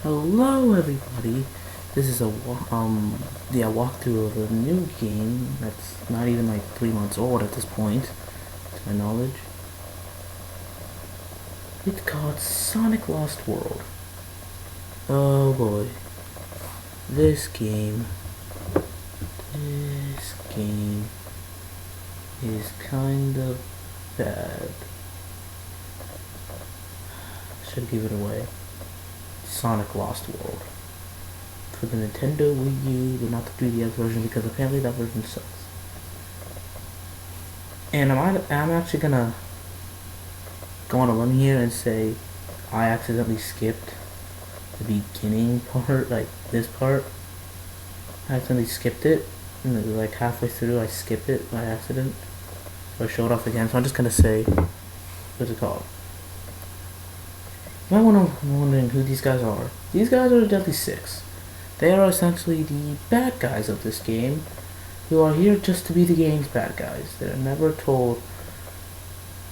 Hello, everybody. This is a walkthrough of a new game that's not even like 3 months old at this point, to my knowledge. It's called Sonic Lost World. Oh boy, this game is kind of bad. Should give it away. Sonic Lost World for the Nintendo Wii U, but not the 3DS version because apparently that version sucks. And I'm actually gonna go on a limb here and say I accidentally skipped the beginning part, like this part. I accidentally skipped it, and like halfway through I skipped it by accident. So I showed off again, so I'm just gonna say, what's it called? You might wondering who these guys are. These guys are the Deadly Six. They are essentially the bad guys of this game, who are here just to be the game's bad guys. They're never told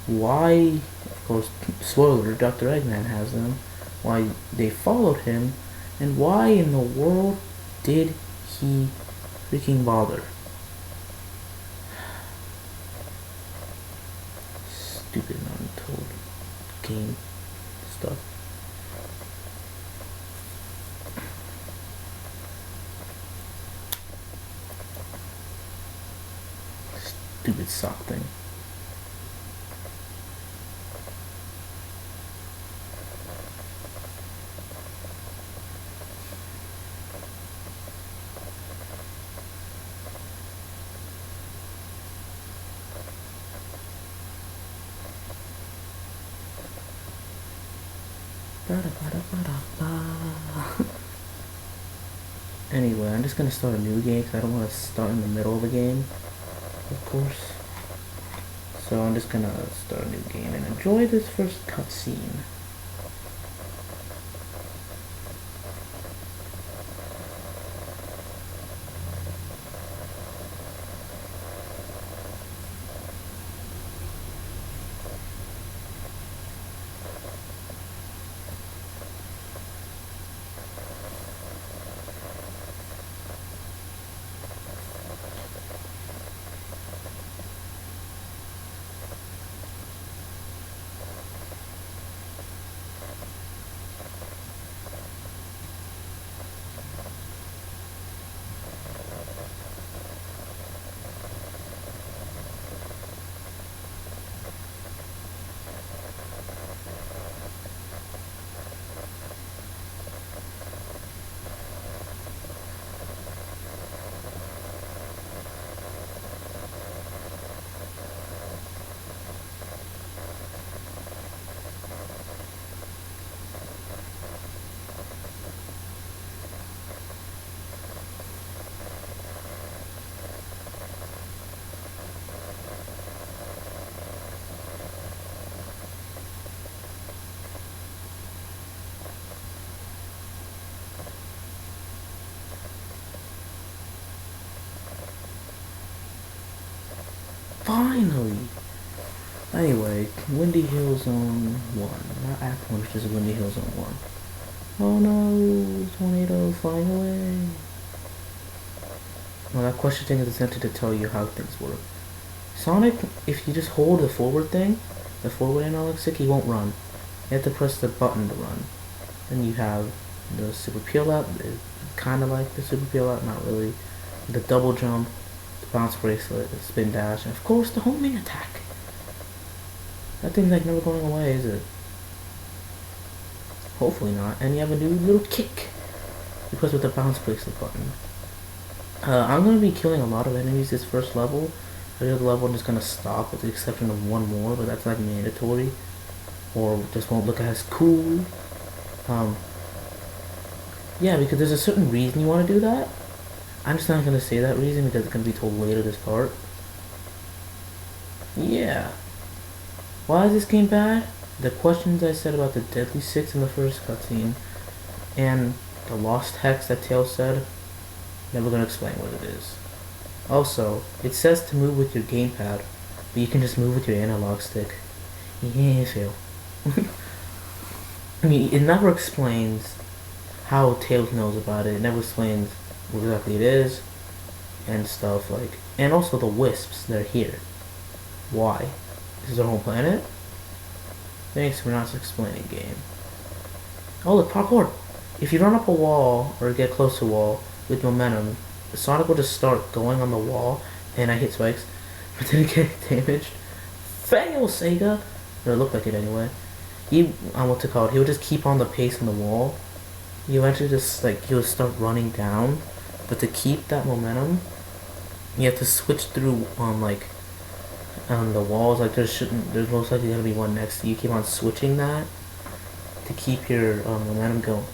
why, of course, spoiler, Dr. Eggman has them, why they followed him, and why in the world did he freaking bother. Stupid untold game stuff. Stupid sock thing. Anyway, I'm just gonna start a new game because I don't want to start in the middle of a game, of course. So I'm just gonna start a new game and enjoy this first cutscene. Finally! Anyway, Windy Hill Zone 1. Not Act 1, just Windy Hill Zone 1. Oh no! Tornado flying away! Well, that question thing is attempted to tell you how things work. Sonic, if you just hold the forward thing, the forward analog stick, he won't run. You have to press the button to run. Then you have the super peel out, kind of like the super peel out, not really. The double jump, the bounce bracelet, the spin dash, and of course the homing attack. That thing's like never going away, is it? Hopefully not. And you have a new little kick. You press with the bounce bracelet button. I'm going to be killing a lot of enemies this first level. The other level I'm just going to stop with the exception of one more, but that's like mandatory. Or just won't look as cool. Yeah, because there's a certain reason you want to do that. I'm just not going to say that reason because it's going to be told later this part. Yeah. Why is this game bad? The questions I said about the Deadly Six in the first cutscene, and the Lost Hex that Tails said, never gonna explain what it is. Also, it says to move with your gamepad, but you can just move with your analog stick. Yeah, Phil. I mean, it never explains how Tails knows about it. It never explains what exactly it is and stuff like. And also the wisps, they're here. Why? This is their home planet? Thanks for not explaining, game. Oh, look, parkour! If you run up a wall or get close to a wall with momentum, Sonic will just start going on the wall, and I hit spikes, but didn't get damaged. Fail, Sega! Or it looked like it anyway. What's it called? He would just keep on the pace on the wall. You eventually just, like, he would start running down, but to keep that momentum, you have to switch through on, like, on the walls. Like, there's most likely gonna be one next to you. Keep on switching that to keep your momentum going.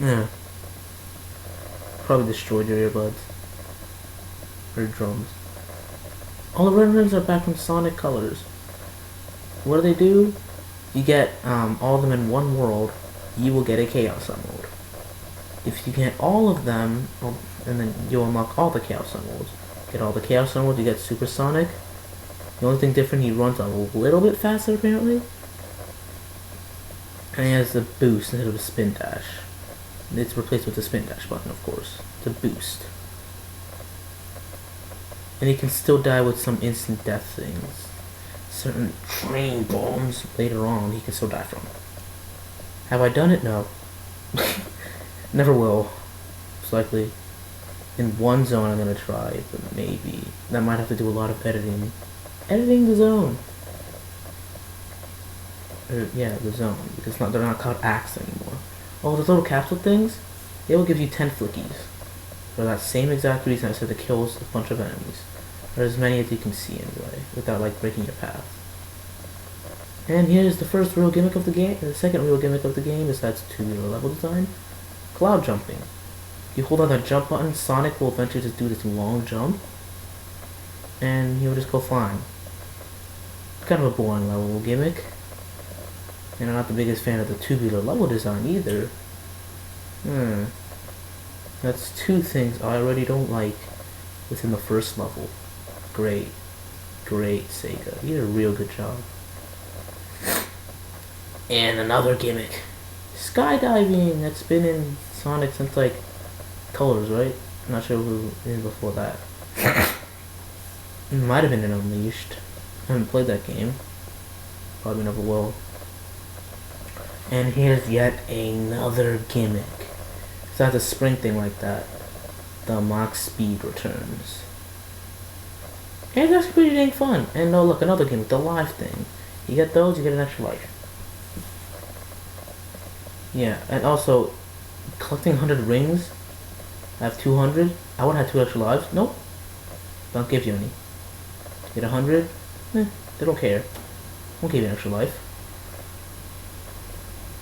Yeah. Probably destroyed your earbuds. Or drums. All the red rings are back from Sonic Colors. What do? You get all of them in one world, you will get a Chaos Emerald. If you get all of them, and then you'll unlock all the Chaos Emeralds. Get all the Chaos Emeralds, you get Super Sonic. The only thing different, he runs a little bit faster apparently. And he has the boost instead of a spin dash. It's replaced with the spin dash button, of course. To boost. And he can still die with some instant death things. Certain train bombs later on he can still die from. Have I done it? No. Never will. Most likely. In one zone I'm gonna try, but maybe. That might have to do a lot of editing. Editing the zone. Yeah, the zone. Because they're not called acts anymore. Oh, those little capsule things? They will give you 10 flickies. For that same exact reason I said to kill a bunch of enemies. Or as many as you can see anyway, without like breaking your path. And here's the first real gimmick of the game. The second real gimmick of the game, besides 2-meter level design. Cloud jumping. You hold on the jump button, Sonic will eventually just do this long jump. And he'll just go flying. Kind of a boring level gimmick. And I'm not the biggest fan of the 2-meter level design either. That's two things I already don't like within the first level. Great. Great, Sega. You did a real good job. And another gimmick. Skydiving! That's been in Sonic since, like, Colors, right? I'm not sure who in before that. It might have been in Unleashed. I haven't played that game. Probably never will. And here's yet another gimmick. Besides a spring thing like that, the Mach Speed returns. And that's pretty dang fun. And oh look, another gimmick, the life thing. You get those, you get an extra life. Yeah, and also, collecting 100 rings, I have 200, I would have 2 extra lives. Nope. Don't give you any. Get 100, they don't care. Won't give you an extra life.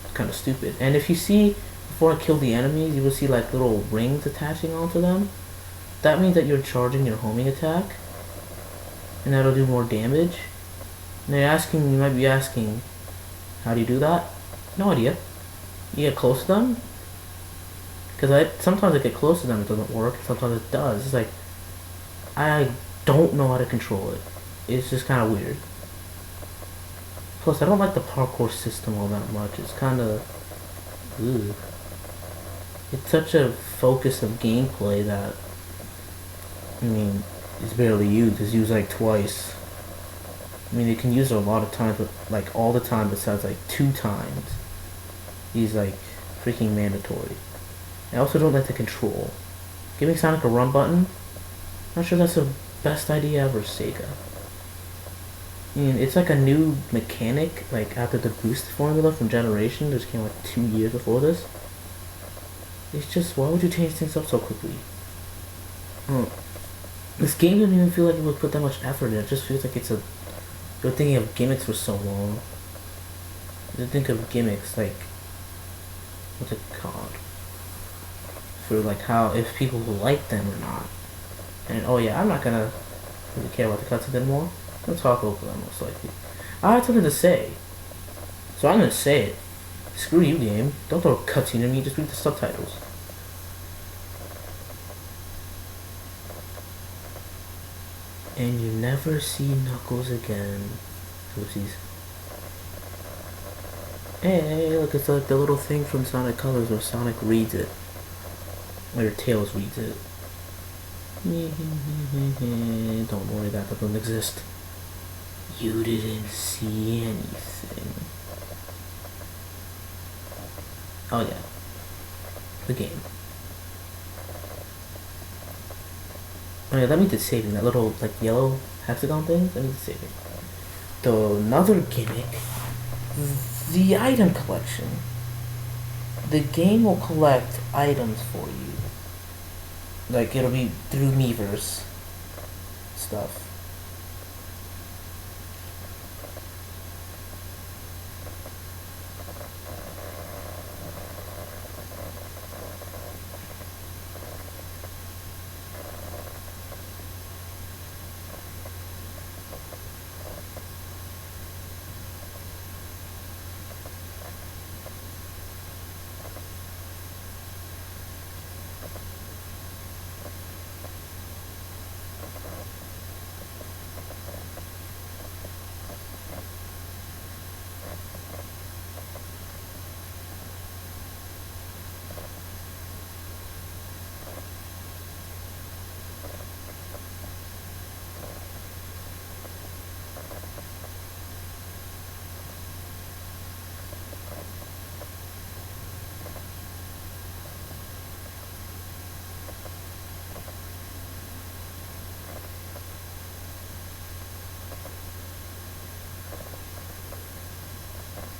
It's kind of stupid. And if you see, before I kill the enemies, you will see like little rings attaching onto them. That means that you're charging your homing attack. And that'll do more damage. And you might be asking, how do you do that? No idea. You get close to them. Because sometimes I get close to them, it doesn't work. Sometimes it does. It's like, I don't know how to control it. It's just kind of weird. Plus, I don't like the parkour system all that much. It's kind of, it's such a focus of gameplay that, I mean, it's barely used. It's used like twice. I mean, you can use it a lot of times, but like all the time besides like 2 times. He's like freaking mandatory. I also don't like the control. Giving Sonic a run button, not sure that's the best idea ever, Sega. I mean, it's like a new mechanic, like after the boost formula from Generation, which came like 2 years before this. It's just, why would you change things up so quickly? This game doesn't even feel like it would put that much effort in. It just feels like it's you're thinking of gimmicks for so long. You think of gimmicks like, what's it called? For like how, if people will like them or not. And oh yeah, I'm not gonna really care about the cutscenes anymore. I'll talk over them most likely. I have something to say. So I'm gonna say it. Screw you, game. Don't throw a cutscene at me, just read the subtitles. And you never see Knuckles again. Oopsies. Hey, look, it's like the little thing from Sonic Colors where Sonic reads it. Or Tails reads it. Don't worry, that doesn't exist. You didn't see anything. Oh yeah, the game. Oh yeah, that means it's saving. That little, like, yellow hexagon thing, that means it's saving. So, another gimmick. The item collection. The game will collect items for you. Like, it'll be through Miiverse stuff.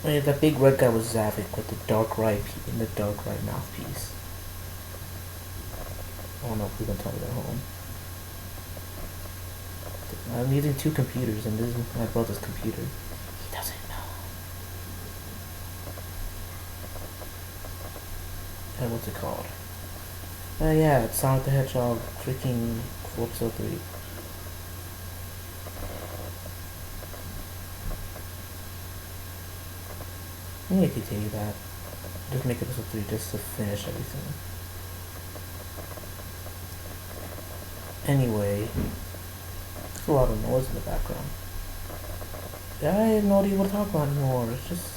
Oh yeah, that big red guy was Zavik with the dark right in the dark right mouthpiece. I don't know if we can tell me at home. I'm using two computers, and this is my brother's computer. He doesn't know. And what's it called? Oh yeah, it's Sonic the Hedgehog freaking Corpse 03. I'm gonna continue that. Just make episode 3 just to finish everything. Anyway, there's a lot of noise in the background. I have no idea what to talk about anymore. It's just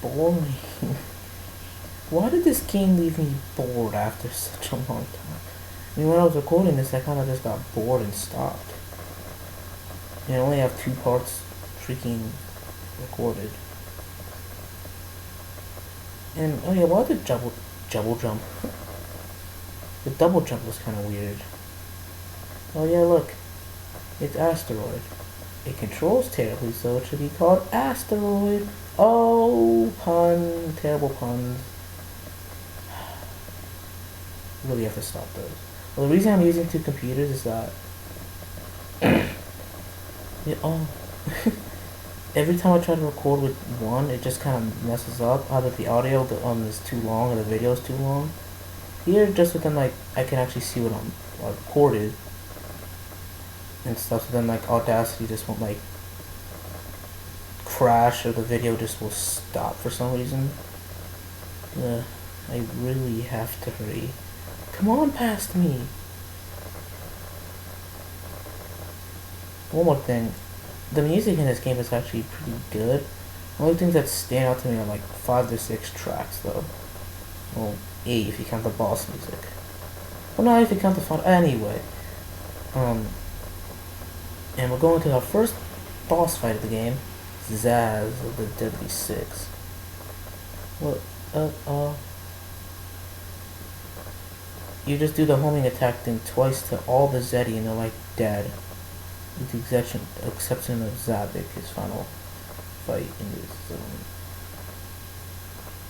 boring. Why did this game leave me bored after such a long time? I mean, when I was recording this, I kind of just got bored and stopped. I only have 2 parts freaking recorded. And, oh yeah, why the double jump? The double jump was kind of weird. Oh yeah, look. It's Asteroid. It controls terribly, so it should be called Asteroid. Oh, pun. Terrible puns. Really have to stop those. Well, the reason I'm using 2 computers is that... every time I try to record with one, it just kind of messes up. Either the audio is too long or the video is too long. Here, just within, like, I can actually see what I'm recorded and stuff. So then, like, Audacity just won't, like, crash, or the video just will stop for some reason. I really have to hurry. Come on past me. One more thing. The music in this game is actually pretty good. The only things that stand out to me are like 5 to 6 tracks though. Well, 8 if you count the boss music. Well, not if you count the fun. Anyway. And we're going to our first boss fight of the game. Zazz of the Deadly Six. What? You just do the homing attack thing twice to all the Zeddy and they're like dead. With the exception of Zavik, his final fight in this zone.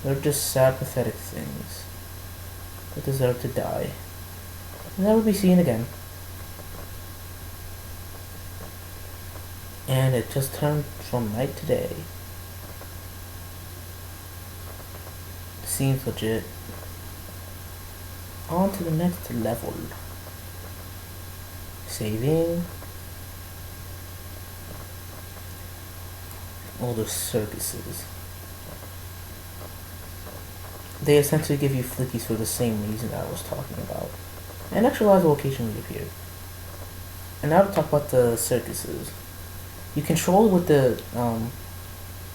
They're just sad, pathetic things that deserve to die. And never be seen again. And it just turned from night to day. Seems legit. On to the next level. Saving. All the circuses. They essentially give you flickies for the same reason that I was talking about. And actualize the location reappeared. And now to talk about the circuses. You control with the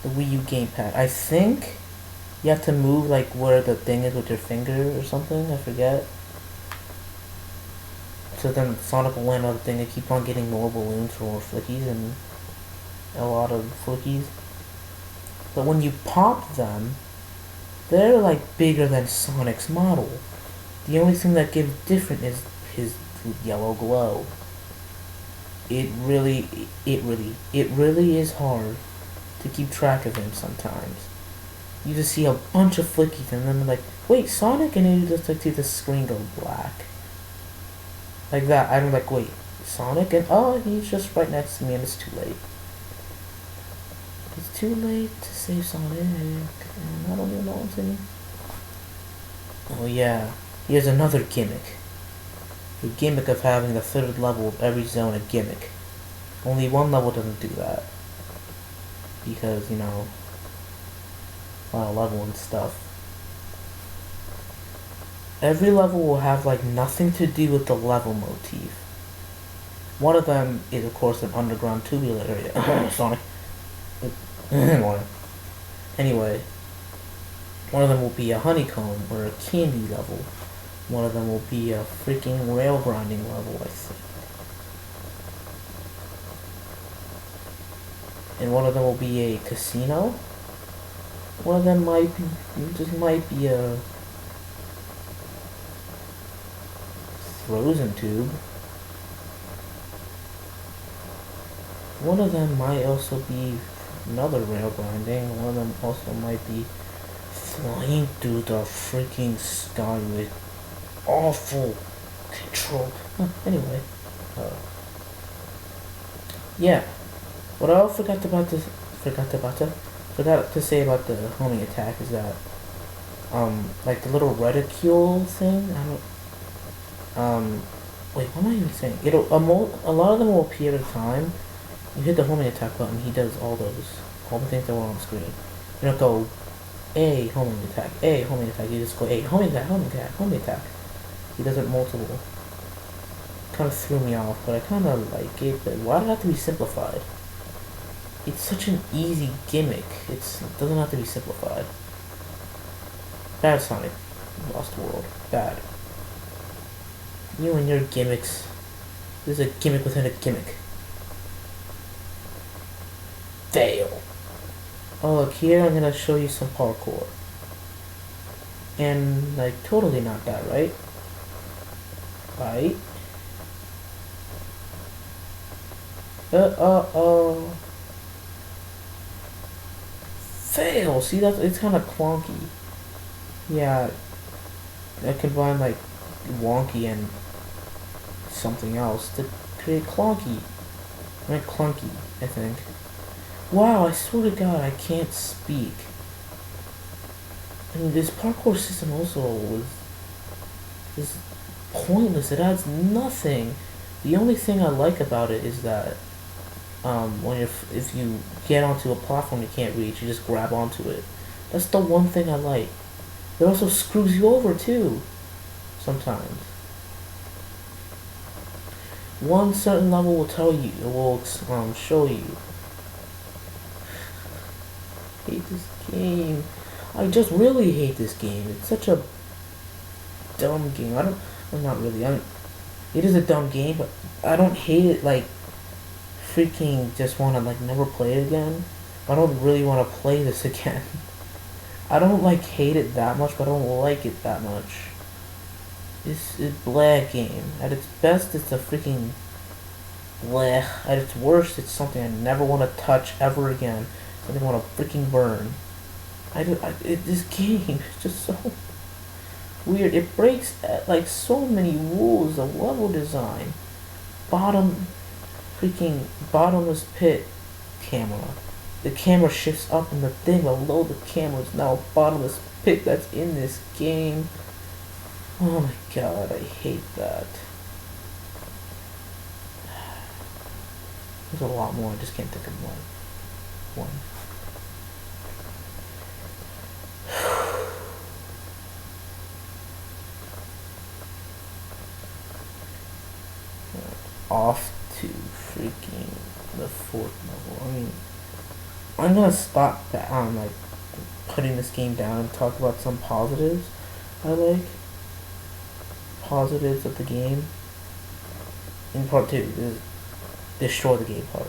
The Wii U gamepad. I think you have to move like where the thing is with your finger or something. I forget. So then Sonic will land on the thing and keep on getting more balloons for more flickies and a lot of flickies. But when you pop them, they're like bigger than Sonic's model. The only thing that gives different is his yellow glow. It really is hard to keep track of him sometimes. You just see a bunch of flickies and then like, wait, Sonic? And then you just like see the screen go black. Like that. I'm like, wait, Sonic? And oh, he's just right next to me and it's too late. It's too late to save Sonic. And I don't even know what I'm saying. Oh yeah, here's another gimmick. The gimmick of having the third level of every zone a gimmick. Only one level doesn't do that. Because, you know, level and stuff. Every level will have like nothing to do with the level motif. One of them is of course an underground tubular area. Sonic. Anyway, one of them will be a honeycomb or a candy level. One of them will be a freaking rail grinding level, I think. And one of them will be a casino. One of them might be a frozen tube. One of them might also be another rail grinding. One of them also might be flying through the freaking sky with awful control. Anyway, yeah. What I forgot to say about the homing attack is that, like the little reticule thing. Wait, what am I even saying? A lot of them will appear at a time. You hit the homing attack button, he does all the things that were on the screen. You don't go, A, homing attack, A, homing attack. You just go, A, homing attack, homing attack, homing attack. He does it multiple. Kind of threw me off, but I kind of like it. But why does it have to be simplified? It's such an easy gimmick. It doesn't have to be simplified. Bad Sonic. Lost World. Bad. You and your gimmicks. This is a gimmick within a gimmick. Fail. Oh look, here I'm gonna show you some parkour. And like totally not that, right? Right? Fail! See, it's kind of clunky. Yeah, I combine like wonky and something else to create clunky. I meant clunky, I think. Wow, I swear to God, I can't speak. I mean, this parkour system also is pointless. It adds nothing. The only thing I like about it is that if you get onto a platform you can't reach, you just grab onto it. That's the one thing I like. It also screws you over too, sometimes. One certain level will tell you, it will show you. I hate this game. I just really hate this game. It's such a dumb game. Well, not really. It is a dumb game, but I don't hate it like freaking just want to like never play it again. I don't really want to play this again. I don't like hate it that much, but I don't like it that much. It's a blah game. At its best, it's a freaking blah. At its worst, it's something I never want to touch ever again. Something I want to freaking burn. This game is just so weird. It breaks like so many rules of level design. Freaking bottomless pit camera. The camera shifts up and the thing below the camera is now a bottomless pit that's in this game. Oh my God, I hate that. There's a lot more, I just can't think of one. Off to freaking the 4th level. I mean, I'm gonna stop that. Like putting this game down and talk about some positives. I like positives of the game. In part two, is destroy the game part.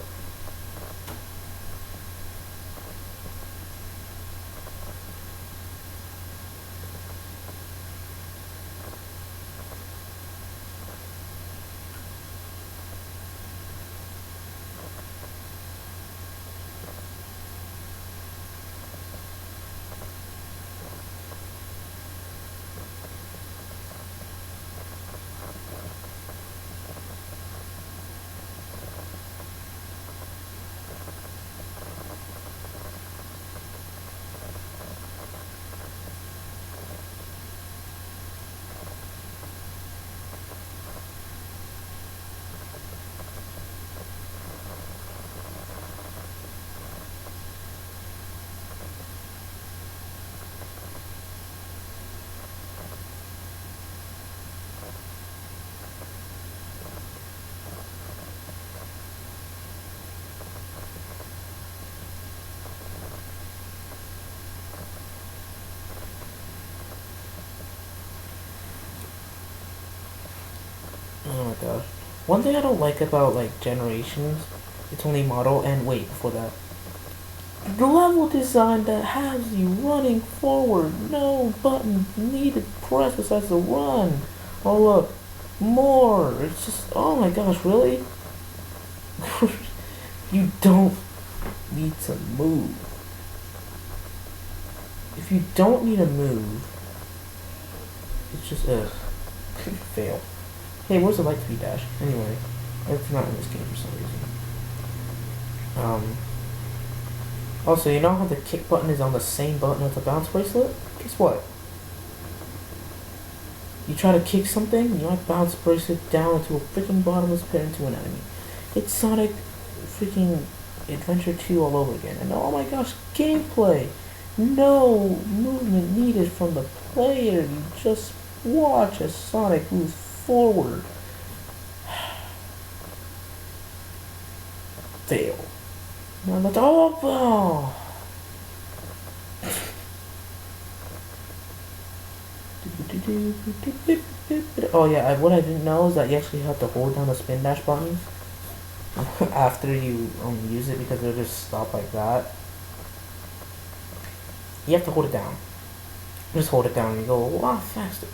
Oh my gosh. One thing I don't like about like Generations, it's only model and wait before that. The level design that has you running forward, no button needed press besides the run. Oh look, more. It's just oh my gosh, really? You don't need to move. If you don't need to move, it's just fail. Hey, where's the light to be dash? Anyway, it's not in this game for some reason. Also, you know how the kick button is on the same button as the bounce bracelet? Guess what? You try to kick something, you might bounce bracelet down into a freaking bottomless pit into an enemy. It's Sonic freaking Adventure 2 all over again. And oh my gosh, gameplay! No movement needed from the player. You just watch as Sonic moves forward. Fail. Now let's oh. Oh yeah, what I didn't know is that you actually have to hold down the spin dash button after you use it because it'll just stop like that. You have to hold it down. Just hold it down and you go a lot faster.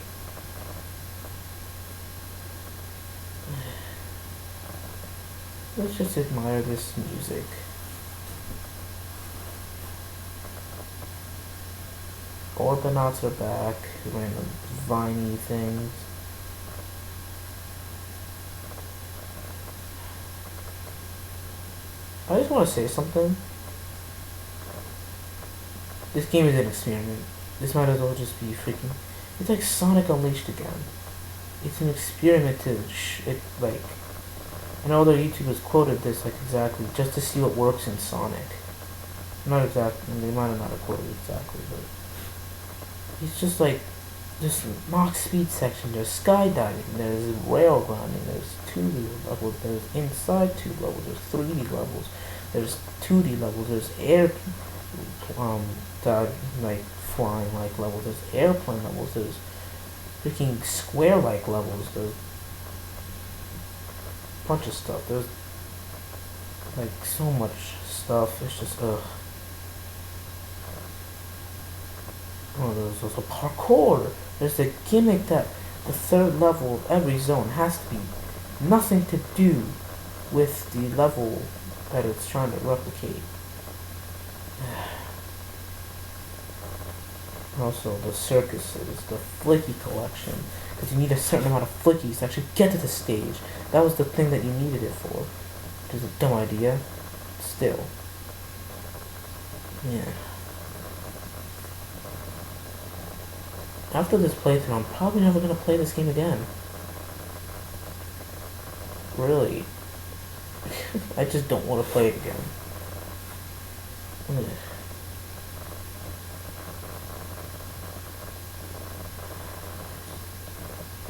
Let's just admire this music. Orbonauts are back, random viney things. I just want to say something. This game is an experiment. This might as well just be freaking... It's like Sonic Unleashed again. It's an experiment to... like... I know other YouTubers quoted this like exactly just to see what works in Sonic. Not exactly, they might have not have quoted exactly, but it's just like there's Mach speed section, there's skydiving, there's rail grinding, there's 2D levels, there's inside tube levels, there's 3D levels, there's 2D levels, there's air like flying like levels, there's airplane levels, there's freaking square like levels, there's bunch of stuff. There's like so much stuff. It's just ugh. Oh, there's also parkour. There's a gimmick that the third level of every zone has to be nothing to do with the level that it's trying to replicate. Also, the circuses, the flicky collection, because you need a certain amount of flickies to actually get to the stage. That was the thing that you needed it for, which is a dumb idea. Still. Yeah. After this playthrough, I'm probably never going to play this game again. Really. I just don't want to play it again. Ugh.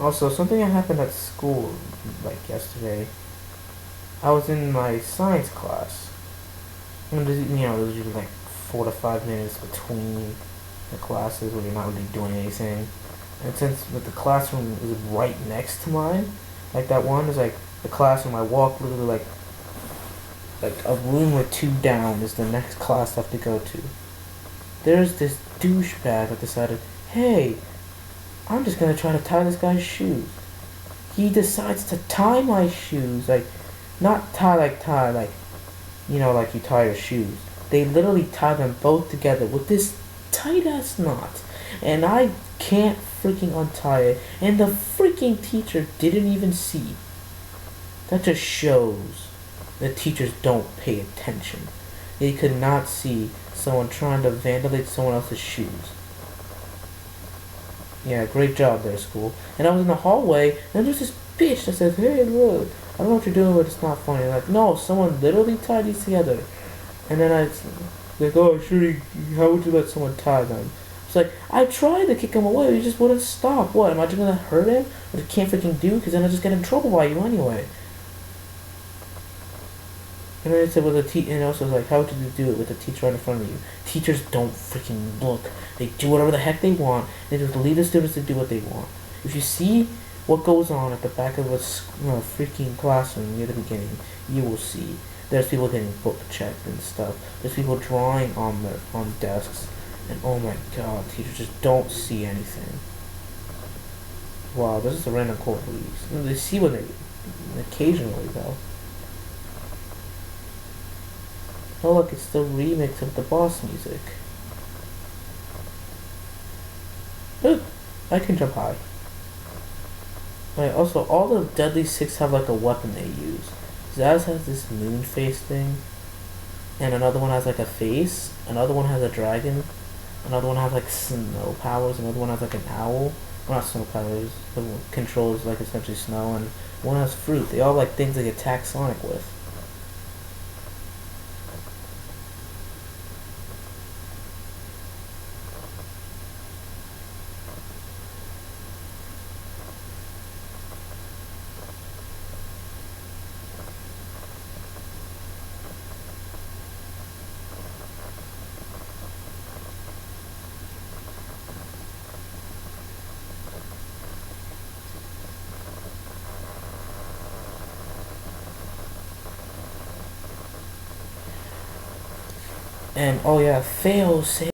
Also, something that happened at school, like yesterday, I was in my science class, And there's usually like 4 to 5 minutes between the classes where you're not really doing anything. And since the classroom is right next to mine, like that one is like the classroom, I walk literally like a room or two down is the next class I have to go to. There's this douchebag that decided, hey, I'm just gonna try to tie this guy's shoes. He decides to tie my shoes, like, not tie like, like you tie your shoes. They literally tie them both together with this tight ass knot. And I can't freaking untie it. And the freaking teacher didn't even see. That just shows that teachers don't pay attention. They could not see someone trying to vandalize someone else's shoes. Yeah, great job there, school. And I was in the hallway, and there's this bitch that says, hey, look, I don't know what you're doing, but it's not funny. Like, no, someone literally tied these together. And then I like, oh, sure, how would you let someone tie them? It's like, I tried to kick him away, but he just wouldn't stop. What, am I just gonna hurt him? What I can't freaking do? Because then I just get in trouble by you anyway. And then I said, and also like, how would you do it with the teacher right in front of you? Teachers don't freaking look. They do whatever the heck they want. They just leave the students to do what they want. If you see what goes on at the back of a freaking classroom near the beginning, you will see. There's people getting book checked and stuff. There's people drawing on desks. And oh my god, teachers just don't see anything. Wow, this is a random quote, please. They see when they occasionally though. Oh look, it's the remix of the boss music. Look, I can jump high. Right, also, all the Deadly Six have like a weapon they use. Zazz has this moon face thing. And another one has like a face. Another one has a dragon. Another one has like snow powers. Another one has like an owl. Well, not snow powers. The one controls like essentially snow. And one has fruit. They all like things they attack Sonic with. And oh yeah, fail safe.